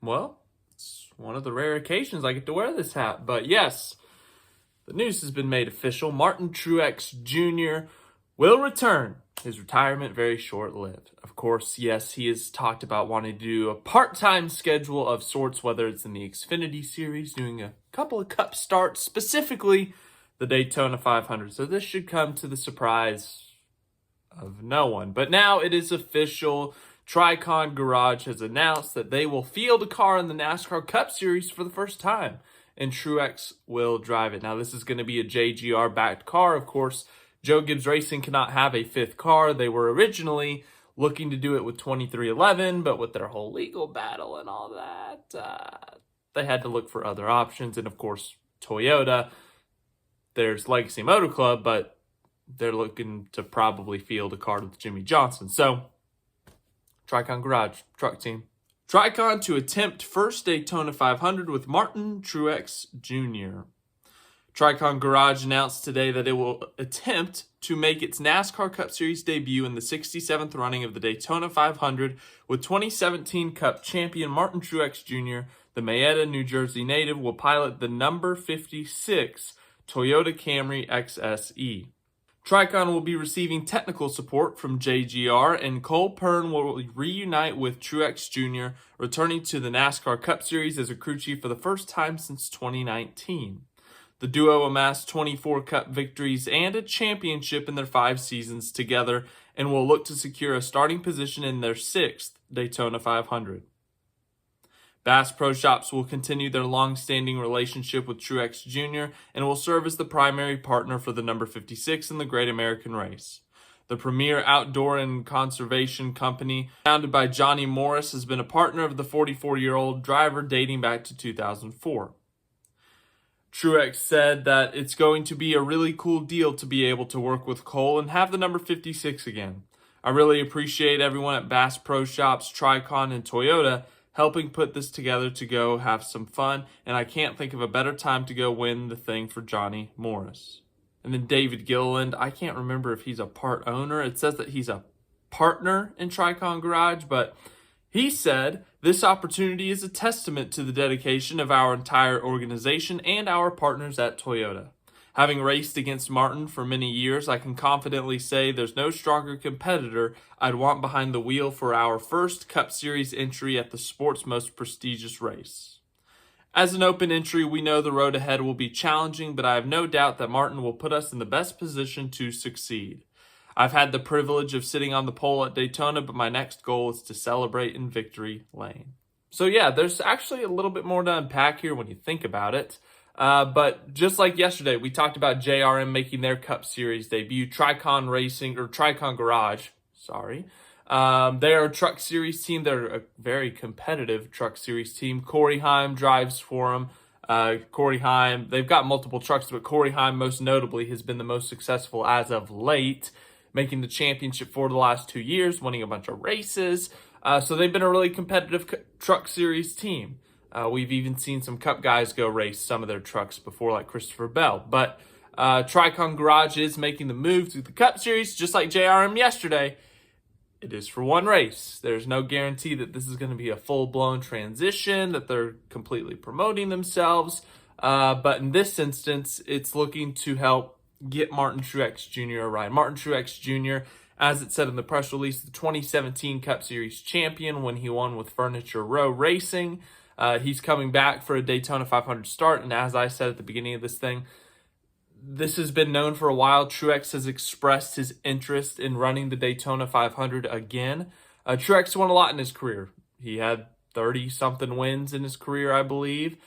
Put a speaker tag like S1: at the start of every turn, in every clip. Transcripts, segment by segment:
S1: Well, it's one of the rare occasions I get to wear this hat. But yes, the news has been made official. Martin Truex Jr. will return. His retirement very short-lived. Of course, yes, he has talked about wanting to do a part-time schedule of sorts, whether it's in the Xfinity Series, doing a couple of Cup starts, specifically the Daytona 500. So this should come to the surprise of no one. But now it is official. TRICON Garage has announced that they will field a car in the NASCAR Cup Series for the first time, and Truex will drive it. Now, this is going to be a JGR-backed car, of course. Joe Gibbs Racing cannot have a fifth car. They were originally looking to do it with 2311, but with their whole legal battle and all that, they had to look for other options. And, of course, Toyota, there's Legacy Motor Club, but they're looking to probably field a car with Jimmy Johnson. So, TRICON Garage, truck team. TRICON to attempt first Daytona 500 with Martin Truex Jr. TRICON Garage announced today that it will attempt to make its NASCAR Cup Series debut in the 67th running of the Daytona 500 with 2017 Cup champion Martin Truex Jr. The Mayetta, New Jersey native will pilot the number 56 Toyota Camry XSE. TRICON will be receiving technical support from JGR, and Cole Pearn will reunite with Truex Jr., returning to the NASCAR Cup Series as a crew chief for the first time since 2019. The duo amassed 24 Cup victories and a championship in their 5 seasons together and will look to secure a starting position in their 6th Daytona 500. Bass Pro Shops will continue their long-standing relationship with Truex Jr. and will serve as the primary partner for the number 56 in the Great American Race. The premier outdoor and conservation company, founded by Johnny Morris, has been a partner of the 44-year-old driver dating back to 2004. Truex said that it's going to be a really cool deal to be able to work with Cole and have the number 56 again. I really appreciate everyone at Bass Pro Shops, TRICON, and Toyota helping put this together to go have some fun, and I can't think of a better time to go win the thing for Johnny Morris. And then David Gilliland, I can't remember if he's a part owner. It says that he's a partner in TRICON Garage, but he said, "This opportunity is a testament to the dedication of our entire organization and our partners at Toyota. Having raced against Martin for many years, I can confidently say there's no stronger competitor I'd want behind the wheel for our first Cup Series entry at the sport's most prestigious race. As an open entry, we know the road ahead will be challenging, but I have no doubt that Martin will put us in the best position to succeed. I've had the privilege of sitting on the pole at Daytona, but my next goal is to celebrate in victory lane." So yeah, there's actually a little bit more to unpack here when you think about it. But just like yesterday, we talked about JRM making their Cup Series debut. TRICON Garage, they are a truck series team. They're a very competitive truck series team. Corey Heim drives for them. Corey Heim, they've got multiple trucks, but Corey Heim most notably has been the most successful as of late, making the championship for the last 2 years, winning a bunch of races. So they've been a really competitive truck series team. We've even seen some Cup guys go race some of their trucks before, like Christopher Bell. But TRICON Garage is making the move to the Cup Series, just like JRM yesterday. It is for one race. There's no guarantee that this is going to be a full-blown transition, that they're completely promoting themselves. But in this instance, it's looking to help get Martin Truex Jr. a ride. Martin Truex Jr., as it said in the press release, the 2017 Cup Series champion when he won with Furniture Row Racing. He's coming back for a Daytona 500 start, and as I said at the beginning of this thing, this has been known for a while. Truex has expressed his interest in running the Daytona 500 again. Truex won a lot in his career. He had 30-something wins in his career, I believe.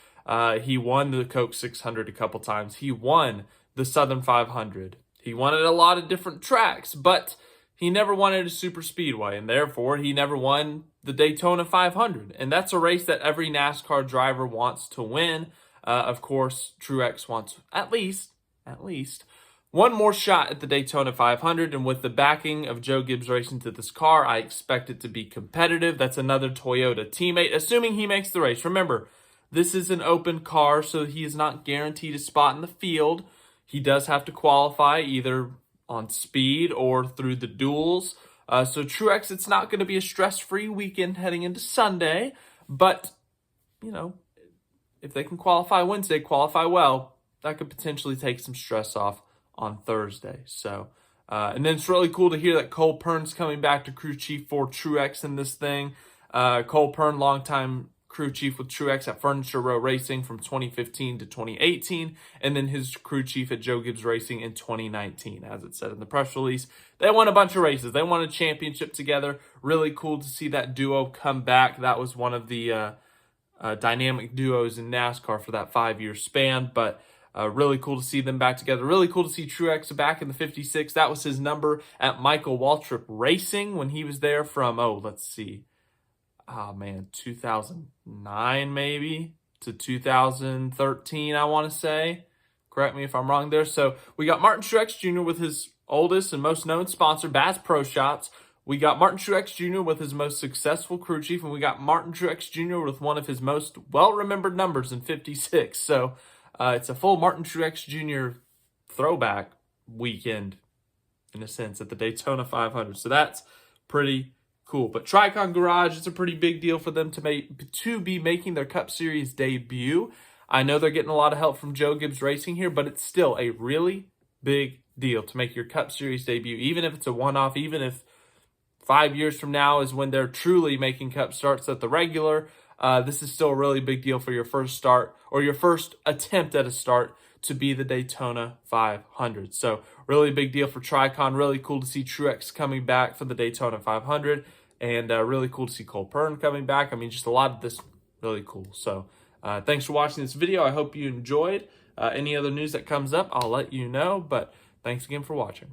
S1: He won the Coke 600 a couple times. He won the Southern 500. He won at a lot of different tracks, but he never won at a super speedway, and therefore he never won the Daytona 500. And that's a race that every NASCAR driver wants to win. Of course, Truex wants at least one more shot at the Daytona 500, and with the backing of Joe Gibbs Racing to this car, I expect it to be competitive. That's another Toyota teammate, assuming he makes the race. Remember, this is an open car, so he is not guaranteed a spot in the field. He does have to qualify either on speed or through the duels. So Truex, it's not going to be a stress-free weekend heading into Sunday, but if they can qualify Wednesday, qualify well, that could potentially take some stress off on Thursday. So, and then it's really cool to hear that Cole Pearn's coming back to crew chief for Truex in this thing. Cole Pearn, longtime crew chief with Truex at Furniture Row Racing from 2015 to 2018, and then his crew chief at Joe Gibbs Racing in 2019, as it said in the press release. They won a bunch of races. They won a championship together. Really cool to see that duo come back. That was one of the dynamic duos in NASCAR for that 5-year span, but really cool to see them back together. Really cool to see Truex back in the 56. That was his number at Michael Waltrip Racing when he was there from, 2009 maybe to 2013, I want to say. Correct me if I'm wrong there. So we got Martin Truex Jr. with his oldest and most known sponsor, Bass Pro Shops. We got Martin Truex Jr. with his most successful crew chief, and we got Martin Truex Jr. with one of his most well-remembered numbers in 56. So it's a full Martin Truex Jr. throwback weekend, in a sense, at the Daytona 500. So that's pretty cool. But TRICON Garage, it's a pretty big deal for them to be making their Cup Series debut. I know they're getting a lot of help from Joe Gibbs Racing here, but it's still a really big deal to make your Cup Series debut, even if it's a one-off, even if 5 years from now is when they're truly making Cup starts at the regular. This is still a really big deal for your first start or your first attempt at a start to be the Daytona 500. So really big deal for TRICON. Really cool to see Truex coming back for the Daytona 500, and really cool to see Cole Pearn coming back. I mean, just a lot of this really cool. So thanks for watching this video. I hope you enjoyed. Any other news that comes up, I'll let you know, but thanks again for watching.